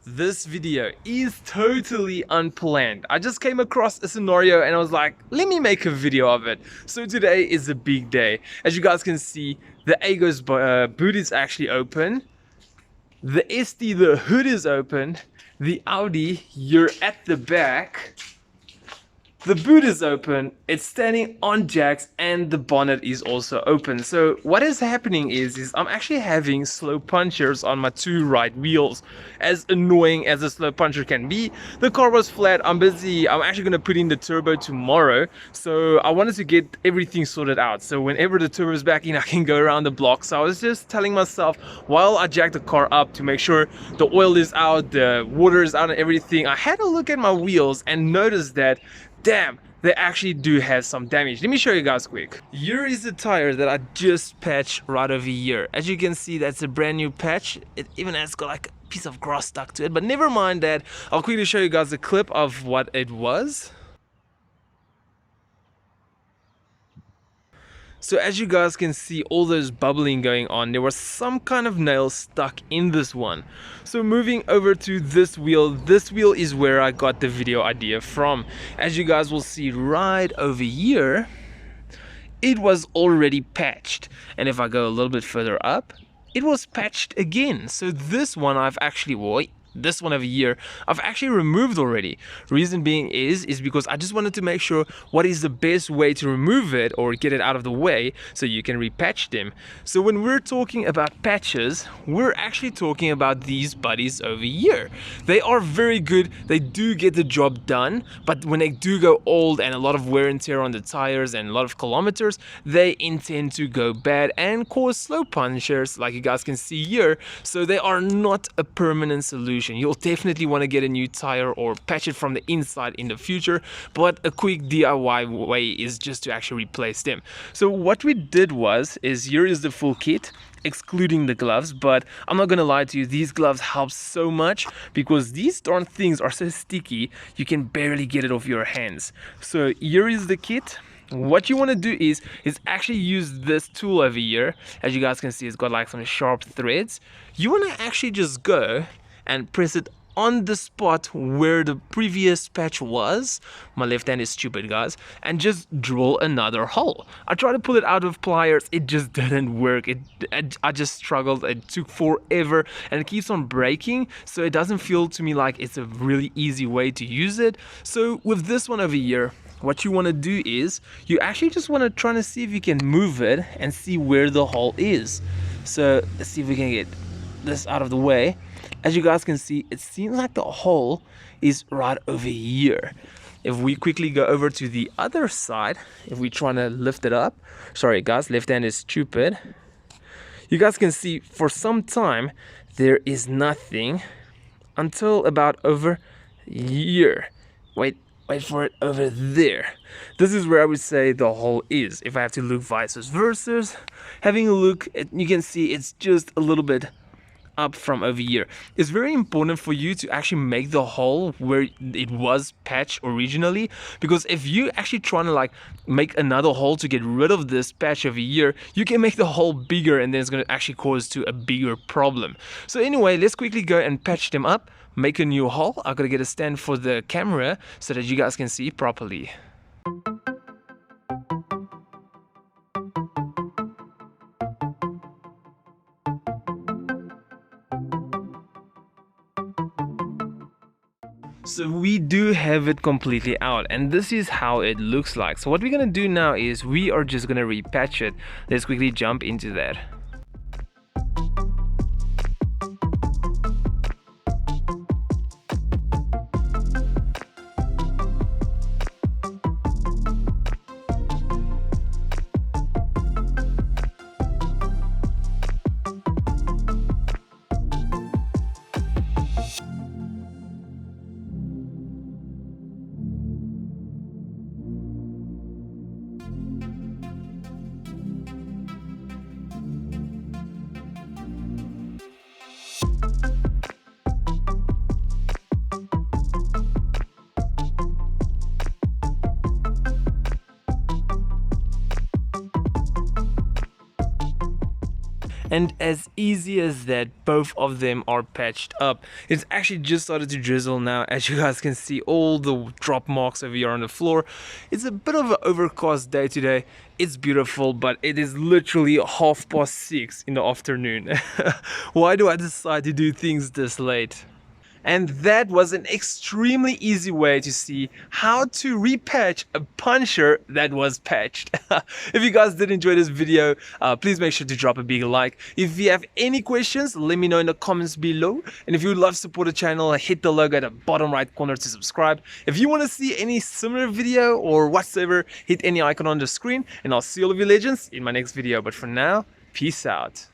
This video is totally unplanned. I just came across a scenario and I was like, let me make a video of it. So today is a big day. As you guys can see, the Agos boot is actually open. The ST, the hood is open. The Audi, you're at the back. The boot is open, it's standing on jacks, and the bonnet is also open. So what is happening is I'm actually having slow punchers on my two right wheels. As annoying as a slow puncher can be, the car was flat. I'm actually going to put in the turbo tomorrow. So I wanted to get everything sorted out. So whenever the turbo is back in, I can go around the block. So I was just telling myself while I jack the car up to make sure the oil is out, the water is out and everything, I had a look at my wheels and noticed that damn, they actually do have some damage. Let me show you guys quick. Here is the tire that I just patched right over here. As you can see, that's a brand new patch. It even has got like a piece of grass stuck to it, but never mind that. I'll quickly show you guys a clip of what it was. So as you guys can see, all those bubbling going on, there was some kind of nail stuck in this one. So moving over to this wheel is where I got the video idea from. As you guys will see right over here, it was already patched. And if I go a little bit further up, it was patched again. So this one this one over here I've actually removed already. Reason being is because I just wanted to make sure what is the best way to remove it or get it out of the way so you can repatch them. So when we're talking about patches, we're actually talking about these buddies over here. They are very good, they do get the job done, but when they do go old and a lot of wear and tear on the tires and a lot of kilometers, they intend to go bad and cause slow punctures like you guys can see here. So they are not a permanent solution. You'll definitely want to get a new tire or patch it from the inside in the future, but a quick DIY way is just to actually replace them. So what we did is here is the full kit excluding the gloves, but I'm not gonna lie to you, these gloves help so much because these darn things are so sticky you can barely get it off your hands. So here is the kit. What you want to do is actually use this tool over here. As you guys can see, it's got like some sharp threads. You want to actually just go and press it on the spot where the previous patch was. My left hand is stupid, guys. And just drill another hole. I tried to pull it out with pliers, it just didn't work. I just struggled. It took forever and it keeps on breaking, so it doesn't feel to me like it's a really easy way to use it. So with this one over here, what you want to do is you actually just want to try to see if you can move it and see where the hole is. So let's see if we can get this out of the way. As you guys can see, it seems like the hole is right over here. If we quickly go over to the other side, if we try to lift it up, sorry guys, left hand is stupid. You guys can see for some time there is nothing until about over here. Wait for it, over there. This is where I would say the hole is. If I have to look vice versa, having a look, you can see it's just a little bit up from over here. It's very important for you to actually make the hole where it was patched originally, because if you actually trying to like make another hole to get rid of this patch over here, you can make the hole bigger and then it's going to actually cause to a bigger problem. So anyway, let's quickly go and patch them up, make a new hole. I gotta get a stand for the camera so that you guys can see properly. So we do have it completely out and this is how it looks like. So what we're gonna do now is we are just gonna repatch it. Let's quickly jump into that. And as easy as that, both of them are patched up. It's actually just started to drizzle now, as you guys can see all the drop marks over here on the floor. It's a bit of an overcast day today. It's beautiful, but it is literally 6:30 in the afternoon. Why do I decide to do things this late? And that was an extremely easy way to see how to repatch a puncher that was patched. If you guys did enjoy this video, please make sure to drop a big like. If you have any questions, let me know in the comments below. And if you would love to support the channel, hit the logo at the bottom right corner to subscribe. If you want to see any similar video or whatsoever, hit any icon on the screen, and I'll see all of you legends in my next video. But for now, peace out.